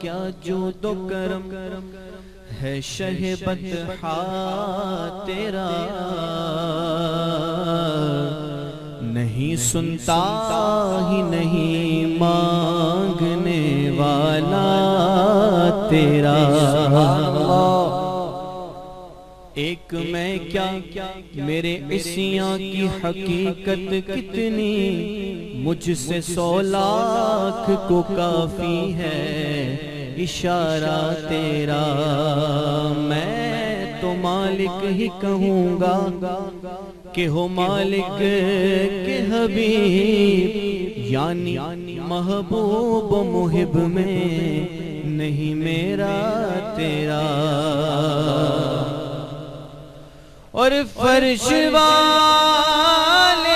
کیا جود و کرم ہے شہ بطحا تیرا، نہیں سنتا ہی نہیں مانگنے والا تیرا۔ ایک میں کیا میرے عصیاں کی حقیقت کتنی، مجھ سے 100 لاکھ کو کافی ہے اشارہ تیرا۔ میں تو مالک ہی کہوں گا کہ ہو مالک کے حبیب، یعنی محبوب و محب میں نہیں میرا تیرا۔ اور فرش والے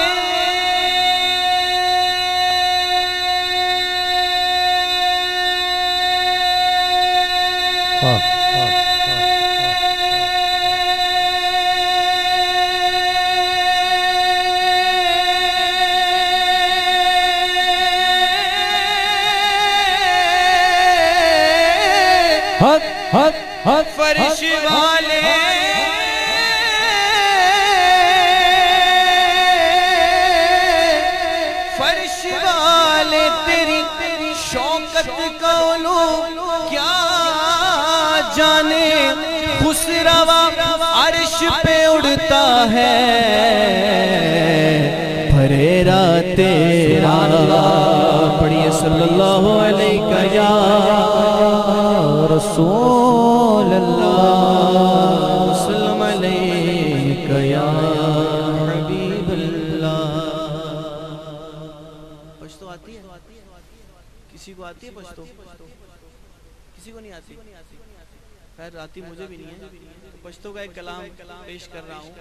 فرش والے فرش والے تیری شوکت کا علو کیا جانے، خسروا عرش پہ اڑتا ہے پھریرا تیرا۔ پڑھیے صلی اللہ علیہ یا رسول اللہ، وسلم علیکہ یا حبیب اللہ۔ پشتو آتی ہے؟ کسی کو آتی ہے پشتو؟ کسی کو نہیں آتی؟ خیر آتی مجھے بھی نہیں ہے۔ پشتو کا ایک کلام پیش کر رہا ہوں،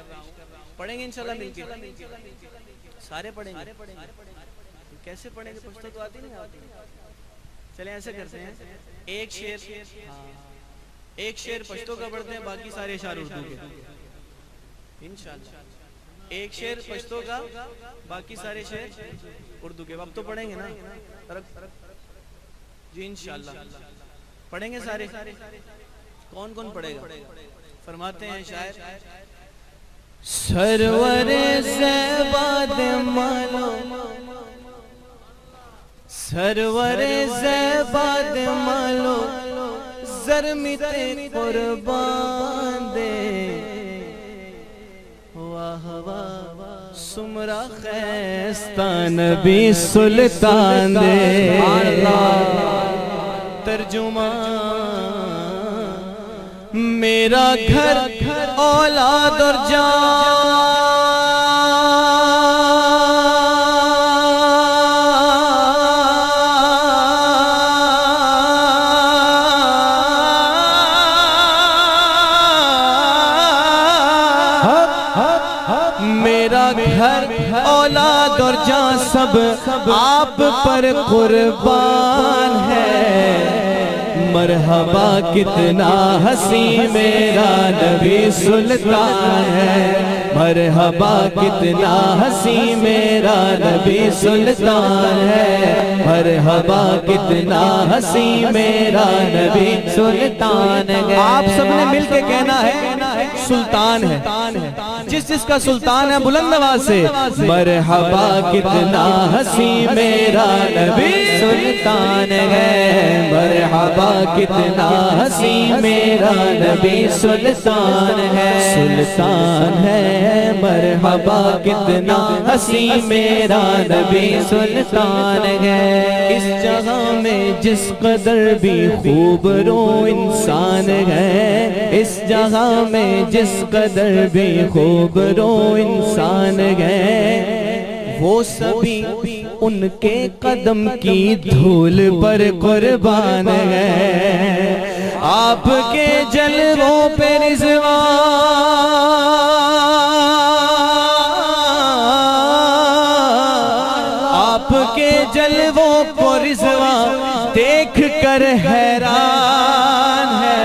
پڑھیں گے انشاءاللہ مل کے؟ سارے پڑھیں گے؟ کیسے پڑھیں گے؟ پشتو تو آتی نہیں آتی؟ چلیں ایسے کرتے ہیں، ایک شعر پشتو کا پڑھتے ہیں، باقی سارے اشعار اردو کے انشاءاللہ۔ ایک شعر پشتو کا، باقی سارے شعر اردو کے۔ اب تو پڑھیں گے نا جی انشاءاللہ؟ پڑھیں گے سارے؟ کون کون پڑھے گا؟ فرماتے ہیں شاعر، سرور زیباد مالو، سرور زیباد مالو زرمت قربان دے، واہ واہ سمرا خیستان بھی سلطان دے۔ ترجمان میرا گھر اولاد اور میرا گھر اولاد اور جان سب آپ پر قربان ہے۔ مرحبا کتنا حسین میرا نبی سلطان ہے، مرحبا کتنا حسین میرا نبی سلطان ہے، مرحبا کتنا حسین میرا نبی سلطان ہے۔ آپ سب نے مل کے کہنا ہے سلطان ہے، جس جس کا سلطان ہے بلند آواز سے مرحبا کتنا حسین میرا نبی سلطان ہے، مرحبا کتنا حسین میرا نبی سلطان ہے، سلطان ہے مرحبا کتنا حسین میرا نبی سلطان ہے۔ اس جگہ میں جس قدر بھی خوب رو انسان ہے، اس جگہ میں جس قدر بھی خوب رو انسان ہے، وہ سبھی ان کے قدم کی دھول پر قربان ہے۔ آپ کے جلووں پہ رضوان، آپ کے جلووں کو رضوان دیکھ کر حیران ہے۔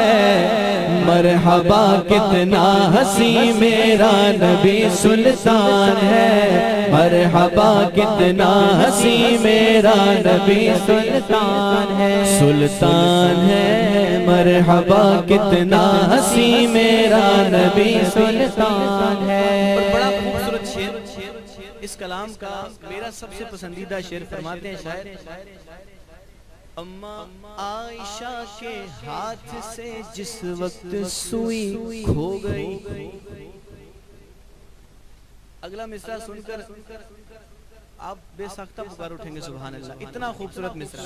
مرحبا کتنا حسین میرا نبی سلطان ہے، مرحبا کتنا حسین میرا نبی سلطان ہے، سلطان ہے مرحبا کتنا حسین میرا نبی سلطان ہے۔ اور بڑا خوبصورت شعر اس کلام کا میرا سب سے پسندیدہ شعر فرماتے ہیں شاعر، اماں عائشہ کے ہاتھ سے جس وقت سوئی کھو گئی۔ اگلا مصرع سن کر آپ بے ساختہ پکار اٹھیں گے سبحان اللہ، اتنا خوبصورت مصرع۔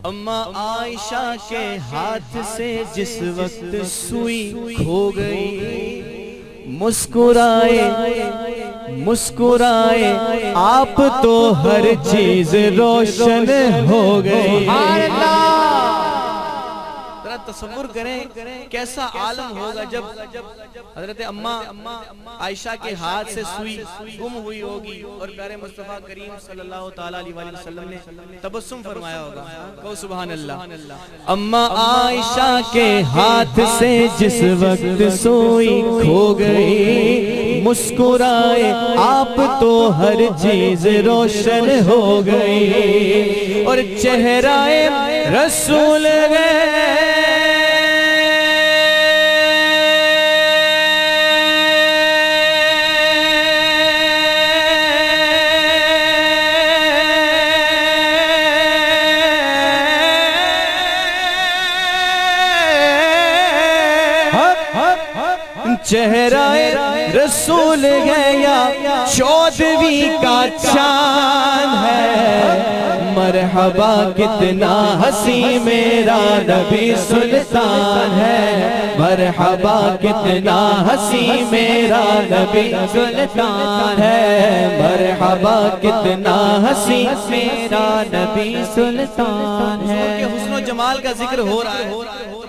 اماں عائشہ کے ہاتھ سے جس وقت سوئی کھو گئی، مسکرائے مسکرائے آپ تو ہر چیز روشن ہو گئی۔ ذرا تصور کریں کیسا عالم ہوگا جب حضرت اماں عائشہ کے ہاتھ سے سوئی گم ہوئی ہوگی اور پیارے مصطفیٰ کریم صلی اللہ تعالیٰ علیہ وسلم نے تبسم فرمایا ہوگا۔ کہو سبحان اللہ۔ اماں عائشہ کے ہاتھ سے جس وقت سوئی کھو گئی، مسکرائے آپ تو ہر چیز روشن ہو گئی، اور چہرہ رسول گئے چہرہ رسول گیا چودھویں کا چاند ہے، مرحبا کتنا حسین میرا نبی سلطان ہے، مرحبا کتنا حسین میرا نبی سلطان ہے، مرحبا کتنا حسین میرا نبی سلطان ہے۔ کہ حسن و جمال کا ذکر ہو رہا ہے،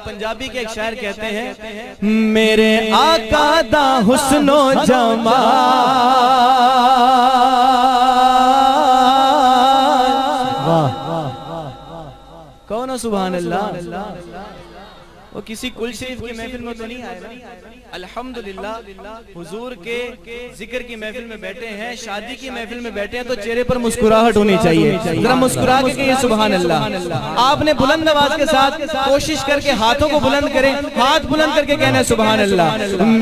پنجابی کے ایک شاعر کہتے ہیں، میرے آقا دا حسن و جمال، کون سبحان اللہ، وہ کسی کل شریف کی محفل میں تو نہیں آئے نا، الحمدللہ حضور کے ذکر کی محفل میں بیٹھے ہیں، شادی کی محفل میں بیٹھے ہیں، تو چہرے پر مسکراہٹ ہونی چاہیے، ذرا مسکرا کے کہیے سبحان اللہ۔ آپ نے بلند آواز کے ساتھ کوشش کر کے ہاتھوں کو بلند کریں، ہاتھ بلند کر کے کہنا ہے سبحان اللہ۔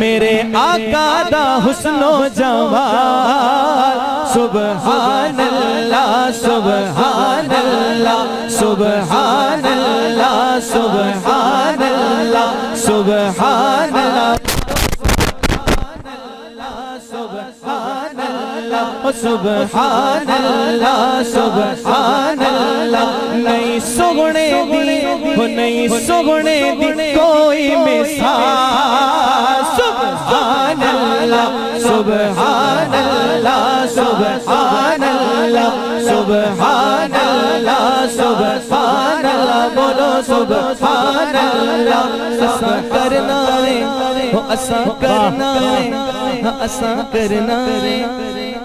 میرے آقا دا حسن و جمال، سبحان اللہ سبحان اللہ سبحان اللہ سبحان اللہ سبحان اللہ سبحان اللہ سبحان اللہ سبحان اللہ، نہیں سگنے دی وہ نہیں سگنے دی کوئی مثال، سبحان اللہ سبحان اللہ سبحان اللہ سبحان اللہ سبحان اللہ، بولو سبحان اللہ۔ ایسا کرنا ہے وہ ایسا کرنا ہے، ہاں ایسا کرنا ہے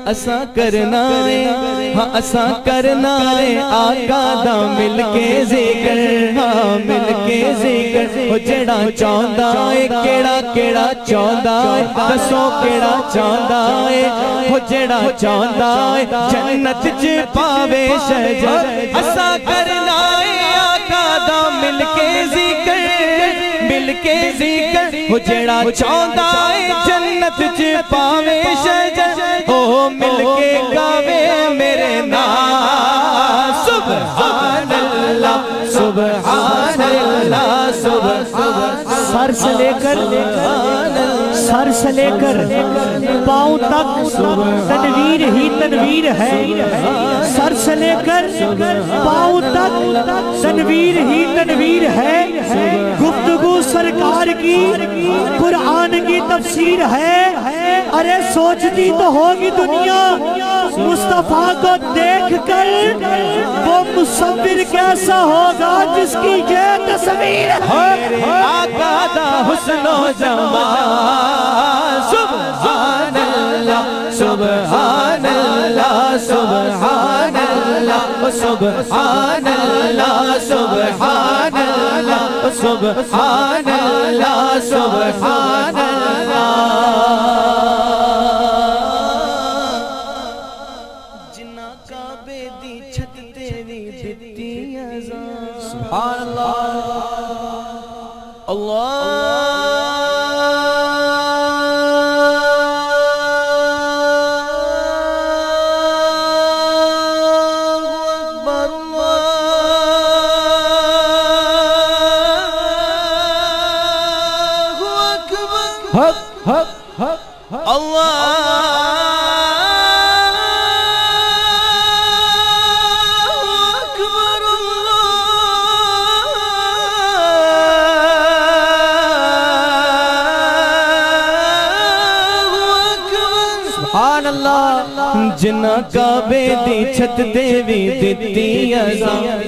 ایسا کرنا ہے، ہاں ایسا کرنا ہے، آقا دا مل کے ذکر، ہاں مل کے ذکر، وہ جڑا چاہندا ہے کیڑا کیڑا چاہندا ہے، دسو کیڑا چاہندا ہے، وہ جڑا چاہندا ہے جنت چ پاوے شجر، ایسا کرنا ہے آقا دا مل کے ذکر، مل کے ذکر، وہ جڑا چاہندا ہے جنت چ پاوے شجر، او مل کے گاوے میرے نام، سبحان اللہ سبحان اللہ سبحان، سر سے لے کر پاؤں تک تنویر ہی تنویر ہے، سر سے لے کر پاؤں تک تنویر ہی تنویر ہے، گفتگو سرکار کی قرآن کی تفسیر ہے، ارے سوچتی تو ہوگی دنیا مصطفیٰ کو دیکھ کر وہ مصور کیسا ہوگا جس کی یہ تصویر ہے، آقا دا حسن و جمال، سبحان اللہ سبحان اللہ سبحان اللہ سبحان اللہ سبحان اللہ سبحان اللہ سبحان اللہ جنا کعبے دی چھت تیری دتی اذان سبحان اللہ جنا کعبے دی چھت دیوی دتی اذان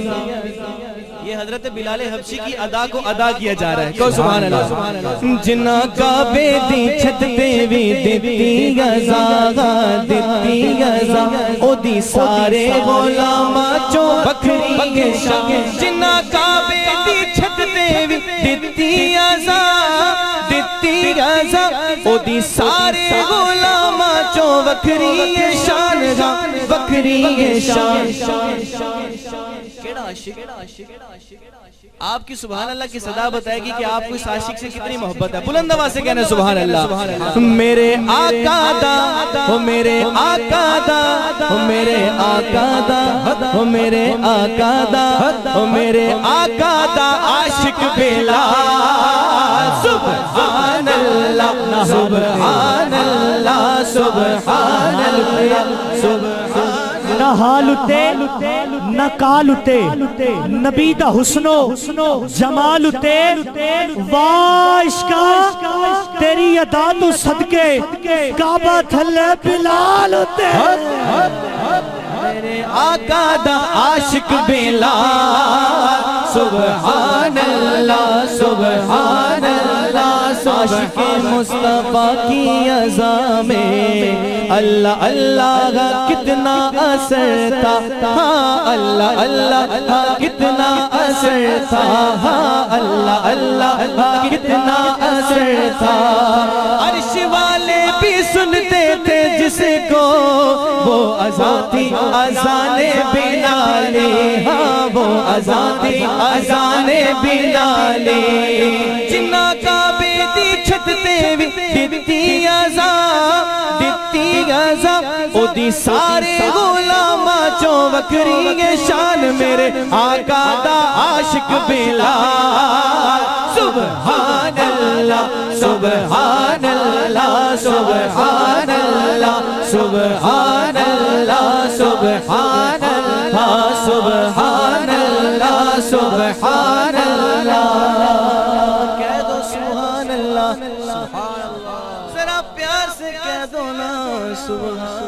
یہ حضرت بلال حبشی کی ادا کو ادا کیا جا رہا ہے کہو سبحان اللہ جنا کعبے دی چھت دیوی دتی اذان دتی اذان او دی سارے غلاماں چوں بکھری شان جنا کعبے دی چھت دیوی دتی اذان دتی اذان او دی سارے غلاماں چوں وکھری شان وکھری شان کیڑا عاشق آپ کی سبحان اللہ کی صدا بتائے گی کہ آپ کو اس عاشق سے کتنی محبت ہے بلند آواز سے کہنا سبحان اللہ میرے آقا دا او میرے آقا دا او میرے آقا دا او میرے آقا دا او میرے آقا دا عاشق بلال سبحان اللہ سبحان اللہ سبحان اللہ نہ حال اتے نہ کال اتے نبی دا حسن و جمال اتے واہ عشقا تیری ادا تو صدقے کعبہ تھلے بلال اتے میرے آقا دا عاشق بلال سبحان اللہ سبحان اللہ عاشق مصطفیٰ کی اذان میں اللہ اللہ کا کتنا اثر تھا ہاں اللہ اللہ کا کتنا اثر تھا ہاں اللہ اللہ کا کتنا اثر تھا عرش والے بھی سنتے تھے جس کو وہ اذان تھی اذان بلالی ہاں وہ اذان تھی اذان بلالی جنا کعبے دی چھت دیوی دتی اذان دتی اذان او دی سارے غلاماں چوں وکھری شان میرے آقا دا عاشق بلال سبحان اللہ سبحان اللہ سبحان اللہ سبحان اللہ سبحان اللہ سبحان اللہ سبحان اللہ کہہ دو سبحان اللہ ذرا پیار سے کہہ دو نا سبحان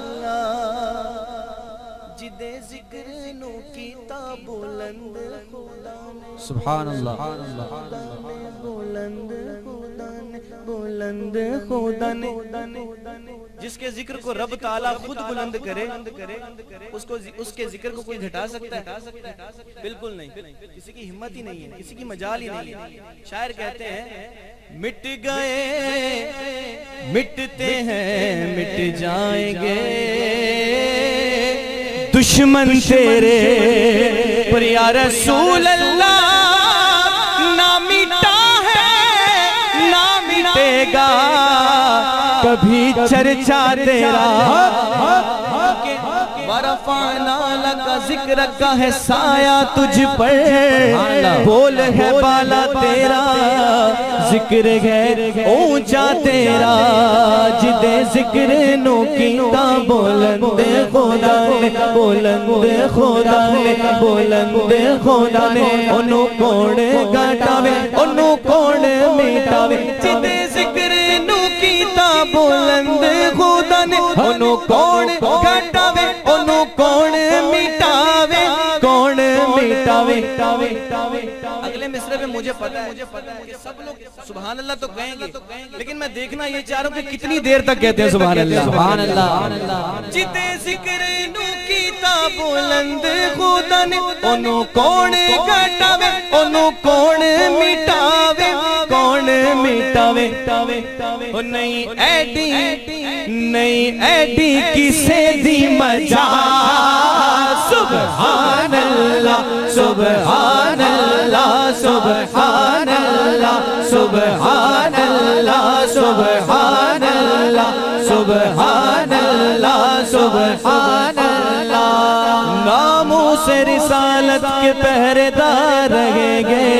اللہ جدے ذکر نو کیتا بلند خدا نے سبحان اللہ بلند خدا نے جس کے ذکر کو رب تعالیٰ خود بلند کرے اس کے ذکر کو کوئی گھٹا سکتا ہے بالکل نہیں کسی کی ہمت ہی نہیں ہے کسی کی مجال ہی نہیں ہے شاعر کہتے ہیں مٹ گئے مٹتے ہیں مٹ جائیں گے دشمن تیرے پر یا رسول اللہ نہ مٹا ہے نہ مٹے گا کبھی چرچا تیرا ورفعنا لک ذکرک کا ہے سایہ تجھ پر بول ہے بالا تیرا ذکر ہے اونچا تیرا جدے ذکر نو کیتا بلند خدا نے بلند خدا نے بلند خدا نے انو کون گھٹاوے انو کون مٹاوے جدے ذکر نو کیتا بلند خدا نے انو کون گھٹاوے انو کون مٹاوے کون مٹاوے اگلے مصرے میں مجھے پتا ہے کہ سب لوگ سبحان اللہ تو کہیں گے لیکن میں دیکھنا یہ چاہ رہا ہوں کہ کتنی دیر تک کہتے ہیں سبحان اللہ سبحان اللہ جتے ذکر نو کیتا بلند خدا نے انہوں کون گھٹاوے انہوں کون مٹاوے کون مٹاوے نہیں ایڈی کسے دی مجا سبحان اللہ سبحان اللہ سبحان اللہ سبحان اللہ سبحان اللہ سبحان اللہ سبحان اللہ ناموس رسالت کے پہرے دار رہیں گے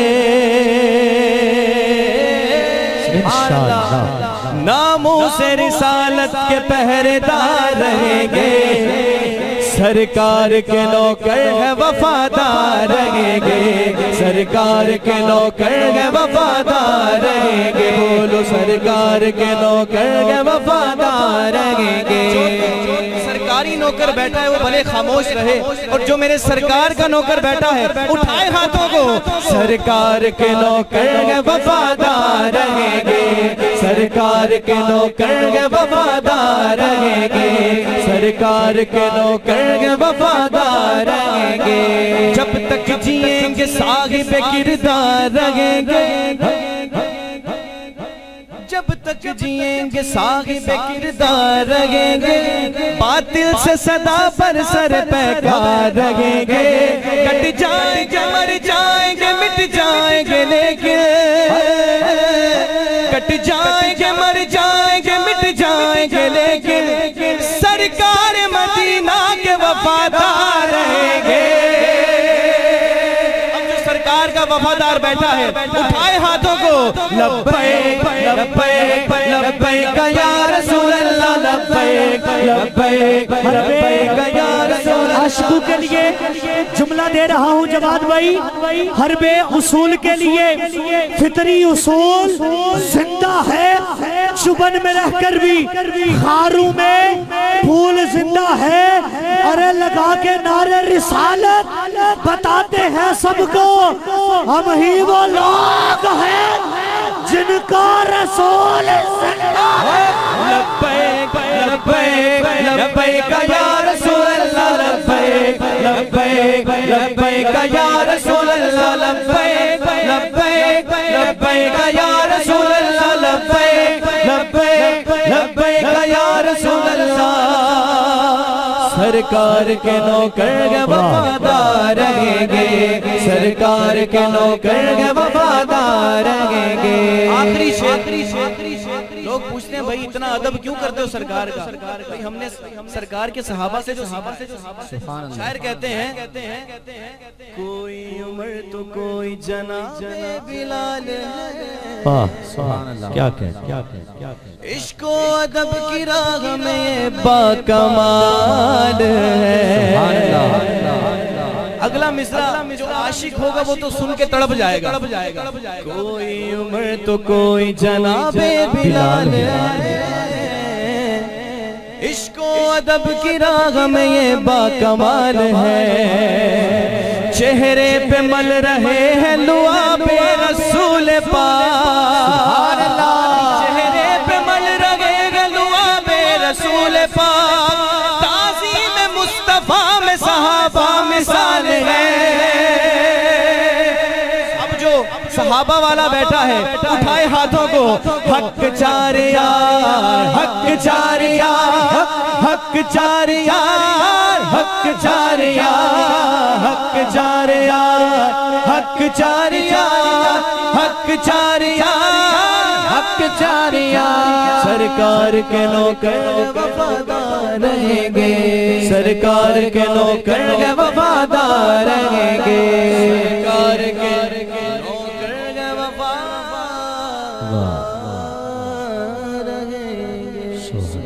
ناموس رسالت کے پہرے دار رہیں گے سرکار کے نوکر ہے وفادار رہیں گے سرکار کے نوکر ہے وفادار رہیں گے بولو سرکار کے نوکر ہے وفادار رہیں گے سرکاری نوکر بیٹھا ہے وہ بھلے خاموش رہے اور جو میرے سرکار کا نوکر بیٹھا ہے اٹھائے ہاتھوں کو سرکار کے نوکر ہے وفادار رہیں گے سرکار کے نوکر ہے وفادار رہیں گے سرکار کے نوکر ہے وفادار رہیں گے جب تک جیئیں گے صاحب کردار رہیں گے جب تک جیئیں گے صاحب کردار رہیں گے باطل سے صدا پر سر پیکار رہیں گے کٹ جائیں گے مر جائیں گے مٹ جائیں گے لیکن کٹ جائیں گے مر جائیں گے مٹ جائیں گے لیکن سرکار مدینہ کے وفادار رہیں گے اب جو سرکار کا وفادار بیٹھا ہے اٹھائے ہاتھوں کو لبیک لبیک لبیک یا رسول اللہ لبیک لبیک لبیک یا رسول اللہ عاشقوں کے لیے جملہ دے رہا ہوں جواد بھائی حرب اصول کے لیے فطری اصول زندہ ہے چبن میں رہ کر بھی خاروں میں پھول زندہ ہے ارے لگا کے نعرے رسالت بتاتے ہیں سب کو ہم ہی وہ لوگ ہیں جن کا رسول زندہ ہے لبیک لبیک لبیک یا رسول اللہ لبیک لبیک لبیک یا رسول اللہ لبیک لبیک لبیک یا رسول اللہ لبیک لبیک لبیک یا رسول اللہ سرکار کے نوکر وفادار رہیں گے سرکار کے نوکر وفادار رہیں گے آخری لوگ پوچھتے ہیں بھائی اتنا ادب کیوں کرتے ہو سرکار کا بھائی ہم نے سرکار کے صحابہ سے جو شاعر کہتے ہیں کوئی عمر تو کوئی جناب بلال ہے سبحان اللہ کیا کہتے عشق و ادب کی راہ میں یہ باکمال ہے اگلا مصرع جو عاشق ہوگا وہ تو سن کے تڑپ جائے گا کوئی عمر تو کوئی جناب بلال ہے عشق و ادب کی راہ میں یہ باکمال ہے چہرے پہ مل رہے ہیں لعاب رسول پاک چہرے پہ مل رہے ہیں لعاب رسول پاک تعظیم مصطفیٰ میں صحابہ مثال ہے اب جو صحابہ والا بیٹھا ہے اٹھائے ہاتھوں کو حق چار یار حق چار یار حق چار یار حق چار یار حق چار یار حق چار یار حق چار یار حق چار یار سرکار کے نوکر وفادار رہیں گے سرکار کے نوکر وفادار رہیں گے سرکار کے نوکر وفادار رہیں گے